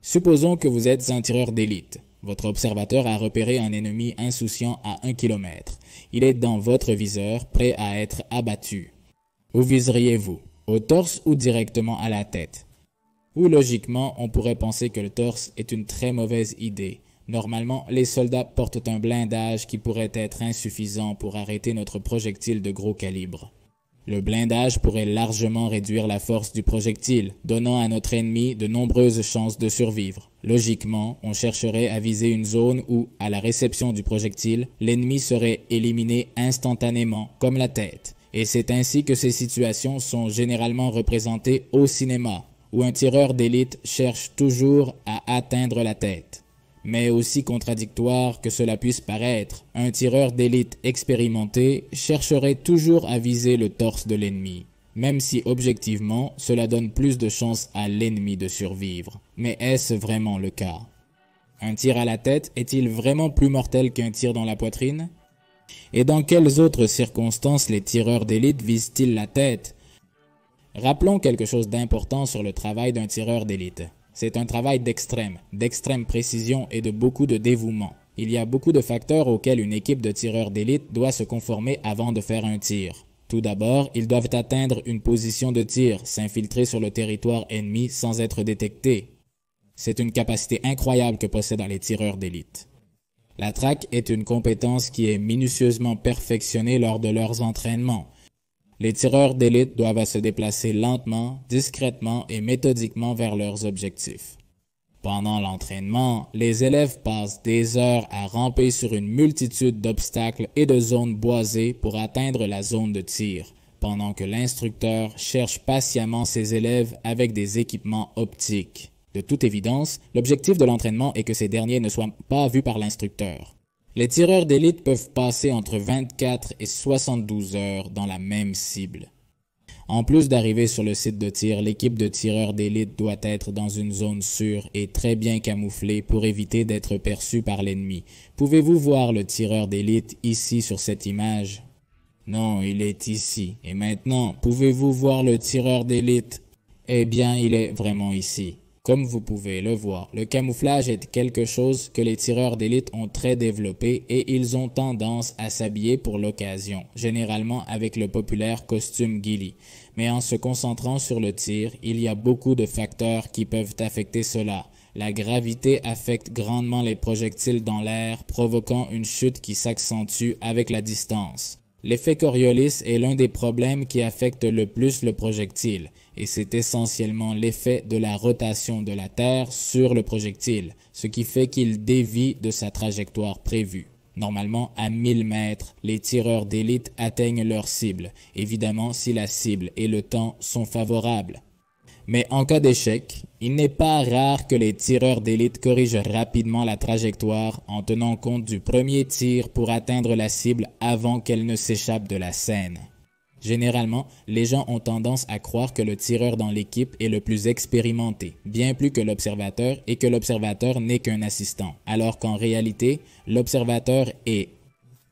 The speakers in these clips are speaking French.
Supposons que vous êtes un tireur d'élite. Votre observateur a repéré un ennemi insouciant à 1 km. Il est dans votre viseur, prêt à être abattu. Où viseriez-vous? Au torse ou directement à la tête? Ou logiquement, on pourrait penser que le torse est une très mauvaise idée. Normalement, les soldats portent un blindage qui pourrait être insuffisant pour arrêter notre projectile de gros calibre. Le blindage pourrait largement réduire la force du projectile, donnant à notre ennemi de nombreuses chances de survivre. Logiquement, on chercherait à viser une zone où, à la réception du projectile, l'ennemi serait éliminé instantanément, comme la tête. Et c'est ainsi que ces situations sont généralement représentées au cinéma, où un tireur d'élite cherche toujours à atteindre la tête. Mais aussi contradictoire que cela puisse paraître, un tireur d'élite expérimenté chercherait toujours à viser le torse de l'ennemi, même si objectivement cela donne plus de chances à l'ennemi de survivre. Mais est-ce vraiment le cas? Un tir à la tête est-il vraiment plus mortel qu'un tir dans la poitrine? Et dans quelles autres circonstances les tireurs d'élite visent-ils la tête? Rappelons quelque chose d'important sur le travail d'un tireur d'élite. C'est un travail d'extrême précision et de beaucoup de dévouement. Il y a beaucoup de facteurs auxquels une équipe de tireurs d'élite doit se conformer avant de faire un tir. Tout d'abord, ils doivent atteindre une position de tir, s'infiltrer sur le territoire ennemi sans être détectés. C'est une capacité incroyable que possèdent les tireurs d'élite. La traque est une compétence qui est minutieusement perfectionnée lors de leurs entraînements. Les tireurs d'élite doivent se déplacer lentement, discrètement et méthodiquement vers leurs objectifs. Pendant l'entraînement, les élèves passent des heures à ramper sur une multitude d'obstacles et de zones boisées pour atteindre la zone de tir, pendant que l'instructeur cherche patiemment ses élèves avec des équipements optiques. De toute évidence, l'objectif de l'entraînement est que ces derniers ne soient pas vus par l'instructeur. Les tireurs d'élite peuvent passer entre 24 et 72 heures dans la même cible. En plus d'arriver sur le site de tir, l'équipe de tireurs d'élite doit être dans une zone sûre et très bien camouflée pour éviter d'être perçue par l'ennemi. Pouvez-vous voir le tireur d'élite ici sur cette image? Non, il est ici. Et maintenant, pouvez-vous voir le tireur d'élite? Eh bien, il est vraiment ici. Comme vous pouvez le voir, le camouflage est quelque chose que les tireurs d'élite ont très développé et ils ont tendance à s'habiller pour l'occasion, généralement avec le populaire costume ghillie. Mais en se concentrant sur le tir, il y a beaucoup de facteurs qui peuvent affecter cela. La gravité affecte grandement les projectiles dans l'air, provoquant une chute qui s'accentue avec la distance. L'effet Coriolis est l'un des problèmes qui affecte le plus le projectile, et c'est essentiellement l'effet de la rotation de la Terre sur le projectile, ce qui fait qu'il dévie de sa trajectoire prévue. Normalement, à 1000 mètres, les tireurs d'élite atteignent leur cible, évidemment si la cible et le temps sont favorables. Mais en cas d'échec, il n'est pas rare que les tireurs d'élite corrigent rapidement la trajectoire en tenant compte du premier tir pour atteindre la cible avant qu'elle ne s'échappe de la scène. Généralement, les gens ont tendance à croire que le tireur dans l'équipe est le plus expérimenté, bien plus que l'observateur et que l'observateur n'est qu'un assistant, alors qu'en réalité, l'observateur est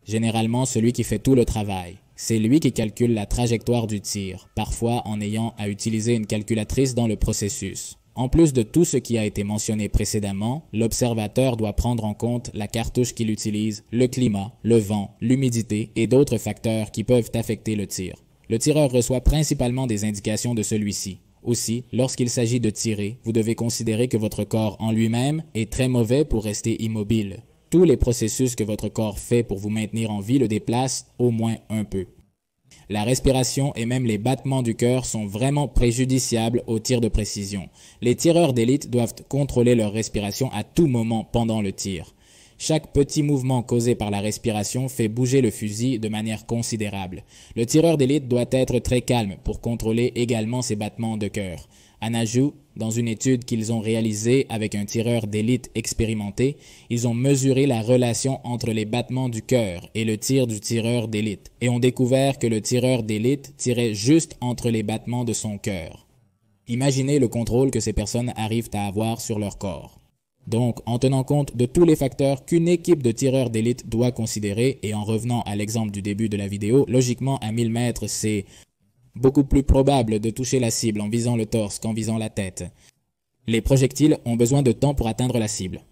généralement celui qui fait tout le travail. C'est lui qui calcule la trajectoire du tir, parfois en ayant à utiliser une calculatrice dans le processus. En plus de tout ce qui a été mentionné précédemment, l'observateur doit prendre en compte la cartouche qu'il utilise, le climat, le vent, l'humidité et d'autres facteurs qui peuvent affecter le tir. Le tireur reçoit principalement des indications de celui-ci. Aussi, lorsqu'il s'agit de tirer, vous devez considérer que votre corps en lui-même est très mauvais pour rester immobile. Tous les processus que votre corps fait pour vous maintenir en vie le déplacent au moins un peu. La respiration et même les battements du cœur sont vraiment préjudiciables aux tirs de précision. Les tireurs d'élite doivent contrôler leur respiration à tout moment pendant le tir. Chaque petit mouvement causé par la respiration fait bouger le fusil de manière considérable. Le tireur d'élite doit être très calme pour contrôler également ses battements de cœur. En ajout, dans une étude qu'ils ont réalisée avec un tireur d'élite expérimenté, ils ont mesuré la relation entre les battements du cœur et le tir du tireur d'élite et ont découvert que le tireur d'élite tirait juste entre les battements de son cœur. Imaginez le contrôle que ces personnes arrivent à avoir sur leur corps. Donc, en tenant compte de tous les facteurs qu'une équipe de tireurs d'élite doit considérer et en revenant à l'exemple du début de la vidéo, logiquement à 1000 mètres, c'est beaucoup plus probable de toucher la cible en visant le torse qu'en visant la tête. Les projectiles ont besoin de temps pour atteindre la cible.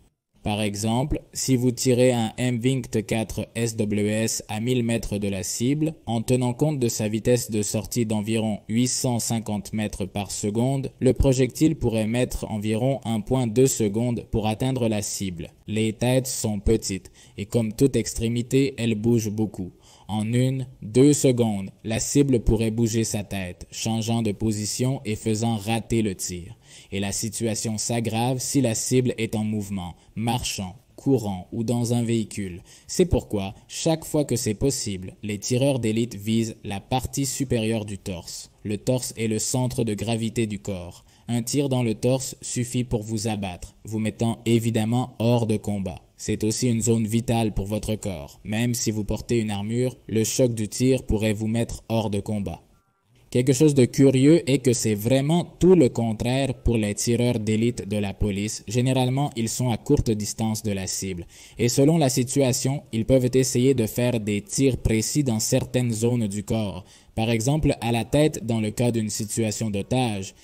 Par exemple, si vous tirez un M24 SWS à 1000 mètres de la cible, en tenant compte de sa vitesse de sortie d'environ 850 mètres par seconde, le projectile pourrait mettre environ 1,2 secondes pour atteindre la cible. Les têtes sont petites et comme toute extrémité, elles bougent beaucoup. En 1-2 secondes, la cible pourrait bouger sa tête, changeant de position et faisant rater le tir. Et la situation s'aggrave si la cible est en mouvement, marchant, courant ou dans un véhicule. C'est pourquoi, chaque fois que c'est possible, les tireurs d'élite visent la partie supérieure du torse. Le torse est le centre de gravité du corps. Un tir dans le torse suffit pour vous abattre, vous mettant évidemment hors de combat. C'est aussi une zone vitale pour votre corps. Même si vous portez une armure, le choc du tir pourrait vous mettre hors de combat. Quelque chose de curieux est que c'est vraiment tout le contraire pour les tireurs d'élite de la police. Généralement, ils sont à courte distance de la cible. Et selon la situation, ils peuvent essayer de faire des tirs précis dans certaines zones du corps. Par exemple, à la tête dans le cas d'une situation d'otage,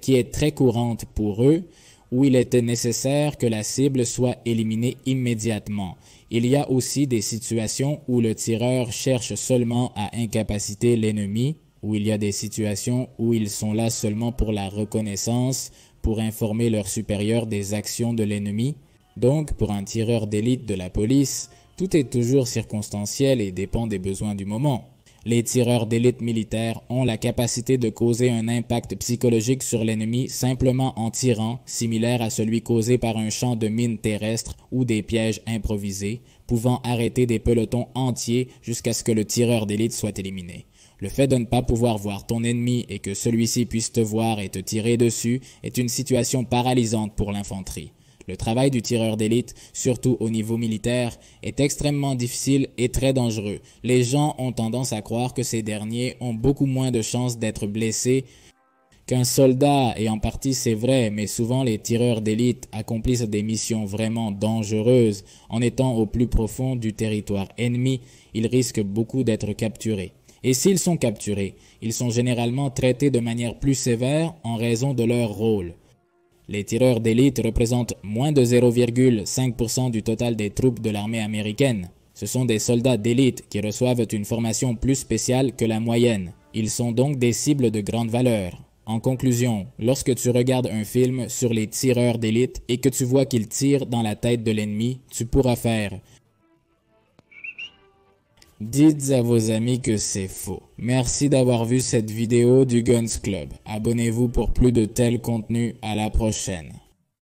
qui est très courante pour eux, où il était nécessaire que la cible soit éliminée immédiatement. Il y a aussi des situations où le tireur cherche seulement à incapaciter l'ennemi, où il y a des situations où ils sont là seulement pour la reconnaissance, pour informer leurs supérieurs des actions de l'ennemi. Donc, pour un tireur d'élite de la police, tout est toujours circonstanciel et dépend des besoins du moment. Les tireurs d'élite militaire ont la capacité de causer un impact psychologique sur l'ennemi simplement en tirant, similaire à celui causé par un champ de mines terrestres ou des pièges improvisés, pouvant arrêter des pelotons entiers jusqu'à ce que le tireur d'élite soit éliminé. Le fait de ne pas pouvoir voir ton ennemi et que celui-ci puisse te voir et te tirer dessus est une situation paralysante pour l'infanterie. Le travail du tireur d'élite, surtout au niveau militaire, est extrêmement difficile et très dangereux. Les gens ont tendance à croire que ces derniers ont beaucoup moins de chances d'être blessés qu'un soldat, et en partie c'est vrai, mais souvent les tireurs d'élite accomplissent des missions vraiment dangereuses. En étant au plus profond du territoire ennemi, ils risquent beaucoup d'être capturés. Et s'ils sont capturés, ils sont généralement traités de manière plus sévère en raison de leur rôle. Les tireurs d'élite représentent moins de 0,5% du total des troupes de l'armée américaine. Ce sont des soldats d'élite qui reçoivent une formation plus spéciale que la moyenne. Ils sont donc des cibles de grande valeur. En conclusion, lorsque tu regardes un film sur les tireurs d'élite et que tu vois qu'ils tirent dans la tête de l'ennemi, tu pourras faire: dites à vos amis que c'est faux. Merci d'avoir vu cette vidéo du Guns Club. Abonnez-vous pour plus de tels contenus. À la prochaine.